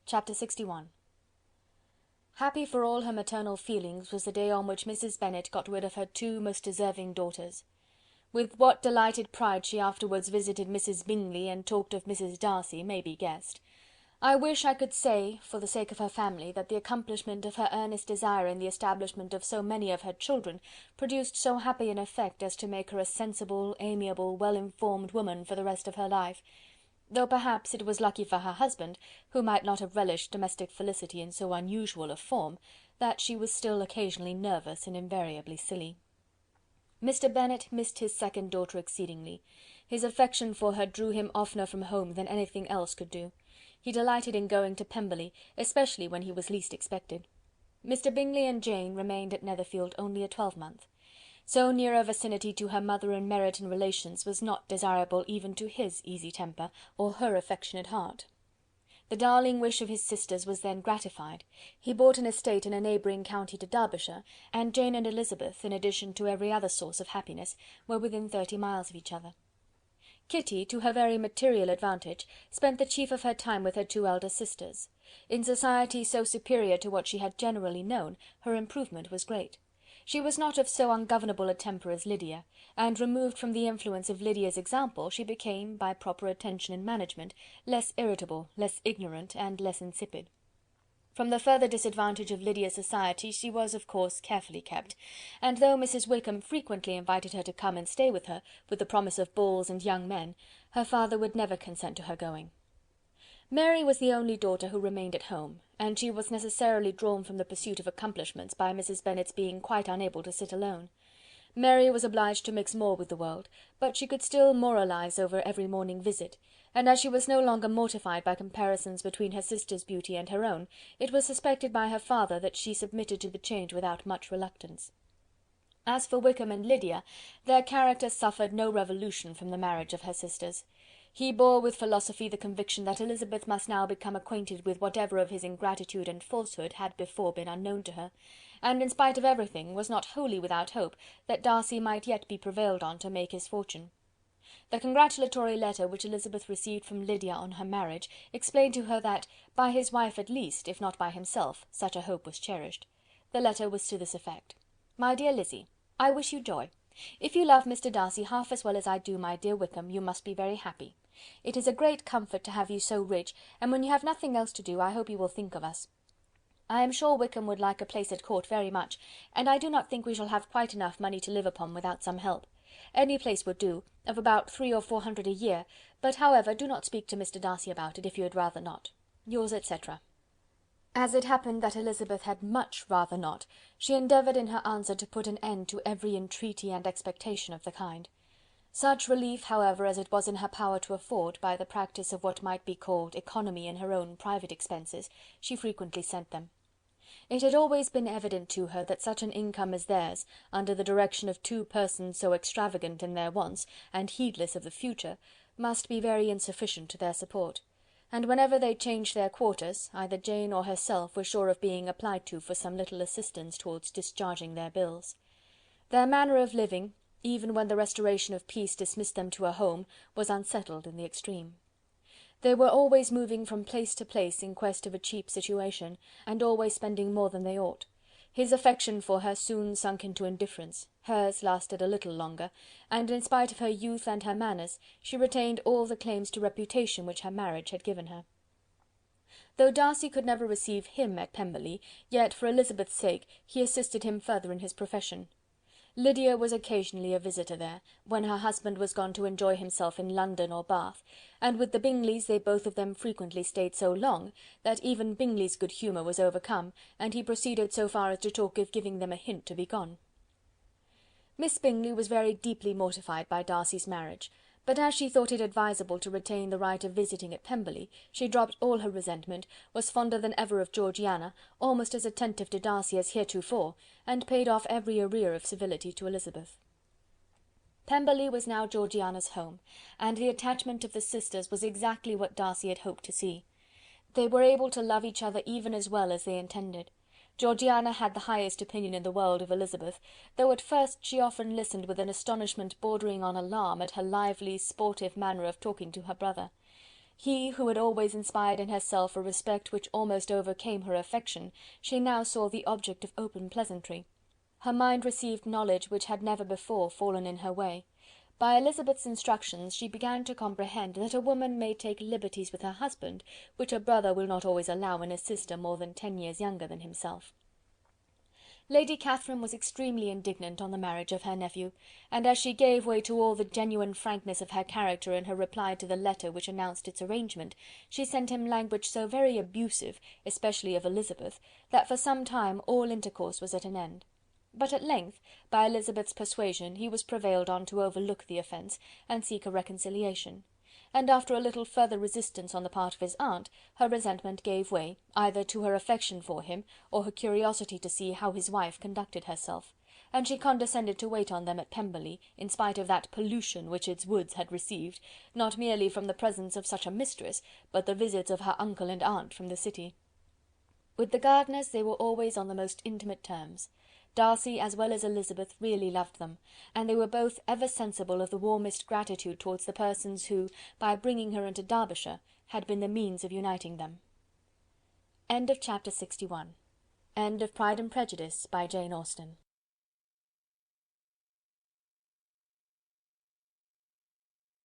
Chapter 61. Happy for all her maternal feelings was the day on which Mrs. Bennet got rid of her two most deserving daughters. With what delighted pride she afterwards visited Mrs. Bingley and talked of Mrs. Darcy may be guessed. I wish I could say, for the sake of her family, that the accomplishment of her earnest desire in the establishment of so many of her children produced so happy an effect as to make her a sensible, amiable, well-informed woman for the rest of her life, though perhaps it was lucky for her husband, who might not have relished domestic felicity in so unusual a form, that she was still occasionally nervous and invariably silly. Mr. Bennet missed his second daughter exceedingly. His affection for her drew him oftener from home than anything else could do. He delighted in going to Pemberley, especially when he was least expected. Mr. Bingley and Jane remained at Netherfield only a twelvemonth. So near a vicinity to her mother in merit and relations was not desirable even to his easy temper, or her affectionate heart. The darling wish of his sisters was then gratified. He bought an estate in a neighbouring county to Derbyshire, and Jane and Elizabeth, in addition to every other source of happiness, were within 30 miles of each other. Kitty, to her very material advantage, spent the chief of her time with her two elder sisters. In society so superior to what she had generally known, her improvement was great. She was not of so ungovernable a temper as Lydia, and removed from the influence of Lydia's example, she became, by proper attention and management, less irritable, less ignorant, and less insipid. From the further disadvantage of Lydia's society she was, of course, carefully kept, and though Mrs. Wickham frequently invited her to come and stay with her, with the promise of balls and young men, her father would never consent to her going. Mary was the only daughter who remained at home, and she was necessarily drawn from the pursuit of accomplishments by Mrs. Bennet's being quite unable to sit alone. Mary was obliged to mix more with the world, but she could still moralize over every morning visit, and as she was no longer mortified by comparisons between her sister's beauty and her own, it was suspected by her father that she submitted to the change without much reluctance. As for Wickham and Lydia, their characters suffered no revolution from the marriage of her sisters. He bore with philosophy the conviction that Elizabeth must now become acquainted with whatever of his ingratitude and falsehood had before been unknown to her, and in spite of everything was not wholly without hope that Darcy might yet be prevailed on to make his fortune. The congratulatory letter which Elizabeth received from Lydia on her marriage explained to her that, by his wife at least, if not by himself, such a hope was cherished. The letter was to this effect: "My dear Lizzy, I wish you joy. If you love Mr. Darcy half as well as I do my dear Wickham, you must be very happy. It is a great comfort to have you so rich, and when you have nothing else to do, I hope you will think of us. I am sure Wickham would like a place at court very much, and I do not think we shall have quite enough money to live upon without some help. Any place would do, of about 300 or 400 a year, but however, do not speak to Mr. Darcy about it, if you had rather not. Yours, etc." As it happened that Elizabeth had much rather not, she endeavoured in her answer to put an end to every entreaty and expectation of the kind. Such relief, however, as it was in her power to afford, by the practice of what might be called economy in her own private expenses, she frequently sent them. It had always been evident to her that such an income as theirs, under the direction of two persons so extravagant in their wants, and heedless of the future, must be very insufficient to their support, and whenever they changed their quarters, either Jane or herself were sure of being applied to for some little assistance towards discharging their bills. Their manner of living, even when the restoration of peace dismissed them to a home, was unsettled in the extreme. They were always moving from place to place in quest of a cheap situation, and always spending more than they ought. His affection for her soon sunk into indifference, hers lasted a little longer, and in spite of her youth and her manners, she retained all the claims to reputation which her marriage had given her. Though Darcy could never receive him at Pemberley, yet for Elizabeth's sake he assisted him further in his profession. Lydia was occasionally a visitor there, when her husband was gone to enjoy himself in London or Bath, and with the Bingleys they both of them frequently stayed so long, that even Bingley's good humour was overcome, and he proceeded so far as to talk of giving them a hint to be gone. Miss Bingley was very deeply mortified by Darcy's marriage, but as she thought it advisable to retain the right of visiting at Pemberley, she dropped all her resentment, was fonder than ever of Georgiana, almost as attentive to Darcy as heretofore, and paid off every arrear of civility to Elizabeth. Pemberley was now Georgiana's home, and the attachment of the sisters was exactly what Darcy had hoped to see. They were able to love each other even as well as they intended. Georgiana had the highest opinion in the world of Elizabeth, though at first she often listened with an astonishment bordering on alarm at her lively, sportive manner of talking to her brother. He who had always inspired in herself a respect which almost overcame her affection, she now saw the object of open pleasantry. Her mind received knowledge which had never before fallen in her way. By Elizabeth's instructions she began to comprehend that a woman may take liberties with her husband, which a brother will not always allow in a sister more than 10 years younger than himself. Lady Catherine was extremely indignant on the marriage of her nephew, and as she gave way to all the genuine frankness of her character in her reply to the letter which announced its arrangement, she sent him language so very abusive, especially of Elizabeth, that for some time all intercourse was at an end. But at length, by Elizabeth's persuasion, he was prevailed on to overlook the offence, and seek a reconciliation; and after a little further resistance on the part of his aunt, her resentment gave way, either to her affection for him, or her curiosity to see how his wife conducted herself, and she condescended to wait on them at Pemberley, in spite of that pollution which its woods had received, not merely from the presence of such a mistress, but the visits of her uncle and aunt from the city. With the Gardiners they were always on the most intimate terms. Darcy as well as Elizabeth really loved them, and they were both ever sensible of the warmest gratitude towards the persons who, by bringing her into Derbyshire, had been the means of uniting them. End of Chapter 61. End of Pride and Prejudice by Jane Austen.